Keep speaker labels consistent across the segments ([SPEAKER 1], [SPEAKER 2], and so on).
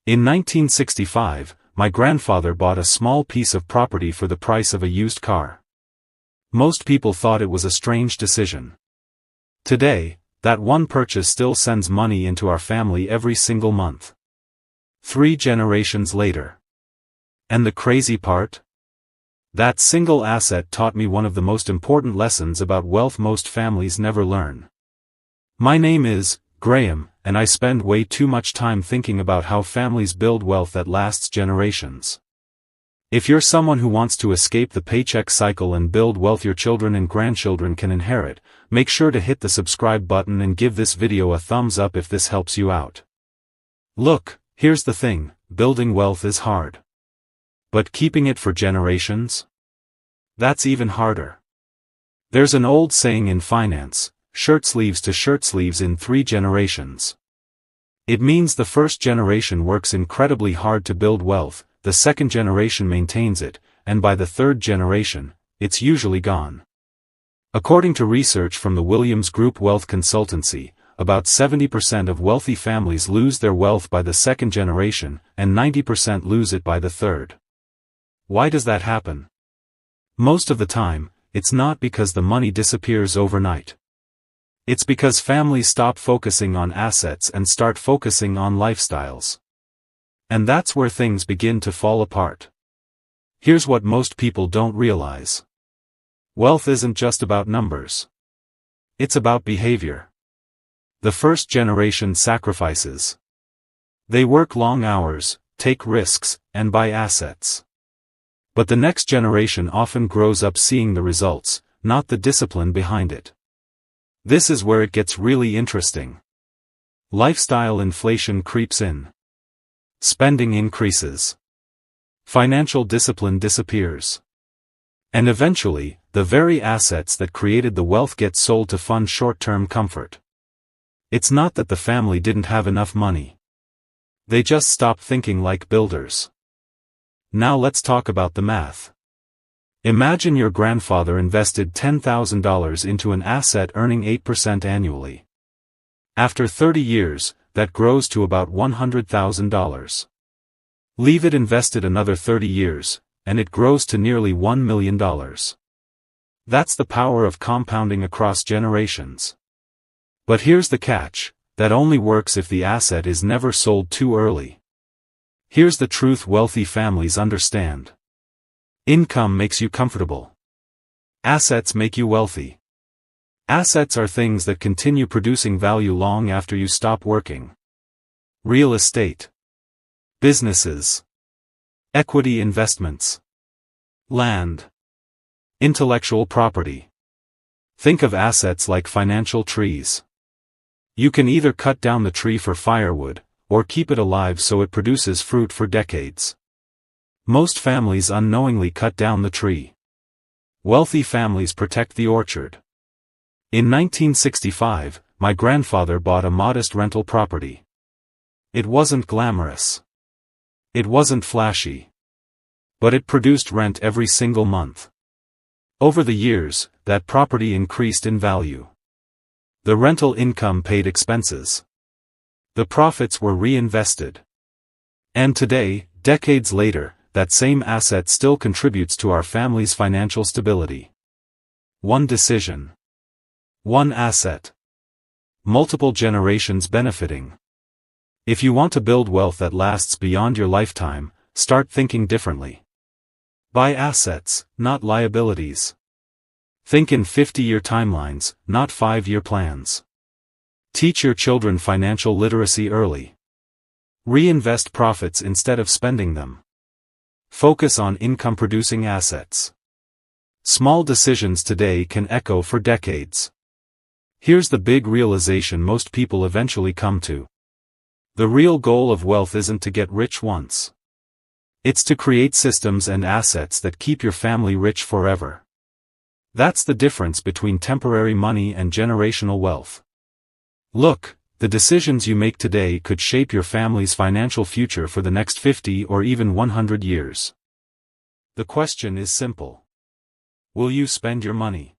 [SPEAKER 1] In 1965, my grandfather bought a small piece of property for the price of a used car. Most people thought it was a strange decision. Today, that one purchase still sends money into our family every single month. 3 generations later. And the crazy part? That single asset taught me one of the most important lessons about wealth most families never learn. My name is Graham, and I spend way too much time thinking about how families build wealth that lasts generations. If you're someone who wants to escape the paycheck cycle and build wealth your children and grandchildren can inherit, make sure to hit the subscribe button and give this video a thumbs up if this helps you out. Look, here's the thing, building wealth is hard. But keeping it for generations? That's even harder. There's an old saying in finance, shirt sleeves to shirt sleeves in 3 generations. It means the first generation works incredibly hard to build wealth, the second generation maintains it, and by the third generation, it's usually gone. According to research from the Williams Group Wealth Consultancy, about 70% of wealthy families lose their wealth by the second generation, and 90% lose it by the third. Why does that happen? Most of the time, it's not because the money disappears overnight. It's because families stop focusing on assets and start focusing on lifestyles. And that's where things begin to fall apart. Here's what most people don't realize. Wealth isn't just about numbers. It's about behavior. The first generation sacrifices. They work long hours, take risks, and buy assets. But the next generation often grows up seeing the results, not the discipline behind it. This is where it gets really interesting. Lifestyle inflation creeps in. Spending increases. Financial discipline disappears. And eventually, the very assets that created the wealth get sold to fund short-term comfort. It's not that the family didn't have enough money. They just stopped thinking like builders. Now let's talk about the math. Imagine your grandfather invested $10,000 into an asset earning 8% annually. After 30 years, that grows to about $100,000. Leave it invested another 30 years, and it grows to nearly $1 million. That's the power of compounding across generations. But here's the catch, that only works if the asset is never sold too early. Here's the truth wealthy families understand. Income makes you comfortable. Assets make you wealthy. Assets are things that continue producing value long after you stop working. Real estate. Businesses. Equity investments. Land. Intellectual property. Think of assets like financial trees. You can either cut down the tree for firewood, or keep it alive so it produces fruit for decades. Most families unknowingly cut down the tree. Wealthy families protect the orchard. In 1965, my grandfather bought a modest rental property. It wasn't glamorous. It wasn't flashy. But it produced rent every single month. Over the years, that property increased in value. The rental income paid expenses. The profits were reinvested. And today, decades later, that same asset still contributes to our family's financial stability. One decision. One asset. Multiple generations benefiting. If you want to build wealth that lasts beyond your lifetime, start thinking differently. Buy assets, not liabilities. Think in 50-year timelines, not 5-year plans. Teach your children financial literacy early. Reinvest profits instead of spending them. Focus on income-producing assets. Small decisions today can echo for decades. Here's the big realization most people eventually come to. The real goal of wealth isn't to get rich once. It's to create systems and assets that keep your family rich forever. That's the difference between temporary money and generational wealth. Look, the decisions you make today could shape your family's financial future for the next 50 or even 100 years. The question is simple. Will you spend your money?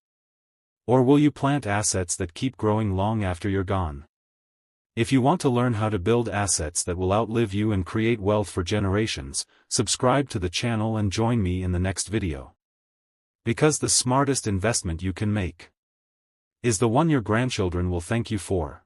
[SPEAKER 1] Or will you plant assets that keep growing long after you're gone? If you want to learn how to build assets that will outlive you and create wealth for generations, subscribe to the channel and join me in the next video. Because the smartest investment you can make is the one your grandchildren will thank you for.